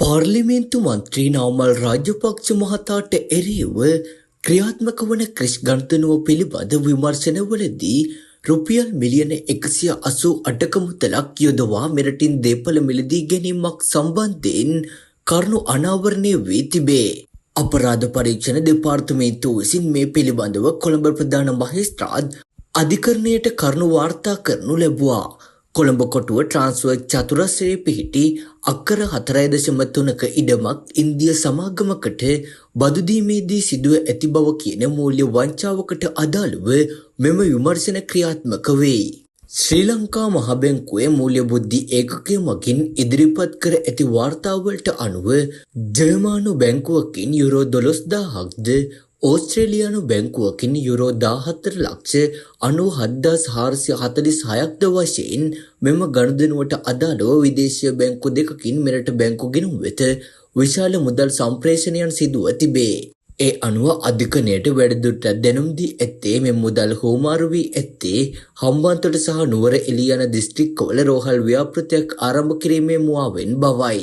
පාර්ලිමේන්තු මන්ත්‍රී නාමල් රාජපක්ෂ මහතාට එරෙහිව ක්‍රියාත්මක වන ක්‍රිෂ් ගණතනුව පිළිබඳ විමර්ශනවලදී රුපියල් මිලියන 188ක මුදලක් යොදවා මෙරටින් දේපළ මිලදී ගැනීමක් සම්බන්ධයෙන් කරුණු අනාවරණය වී තිබේ. අපරාධ පරීක්ෂණ දෙපාර්තමේන්තුව විසින් මේ පිළිබඳව කොළඹ ප්‍රධාන මහේස්ත්‍රාත් අධිකරණයට කරුණු වාර්තා කරනු ලැබුවා. කොළඹ කොටුව ට්‍රාන්ස්ෆර් චතුරස්‍රයේ පිහිටි අක්කර 4.3ක ඉඩමක් ඉන්දිය සමාගමකට බදු දීමේදී සිදුව ඇති බව කියන මූල්‍ය වංචාවකට අදාළව මෙම විමර්ශන ක්‍රියාත්මක වෙයි. ශ්‍රී ලංකා මහ බැංකුවේ මූල්‍ය බුද්ධි ඒකකය මගින් ඉදිරිපත් කර ඇති වාර්තාවලට අනුව ජර්මානු බැංකුවකින් යුරෝ 12000ක්ද ඕස්ට්‍රේලියානු බැංකුවකින් යුරෝ 14,97,446ක්ද වශයෙන් මෙම ගනුදෙනුවට අදාළව විදේශීය බැංකු දෙකකින් මෙරට බැංකු ගිණුම් වෙත විශාල මුදල් සම්ප්‍රේෂණයන් සිදුව තිබේ. ඒ අනුව අධිකරණයට වැඩිදුරටත් දැනුම් දී ඇත්තේ මෙම මුදල් හුවමාරු වී ඇත්තේ හම්බන්තොට සහ නුවර එළිය යන දිස්ත්‍රික්කවල රෝහල් ව්‍යාපෘතියක් ආරම්භ කිරීමේ මුවාවෙන් බවයි.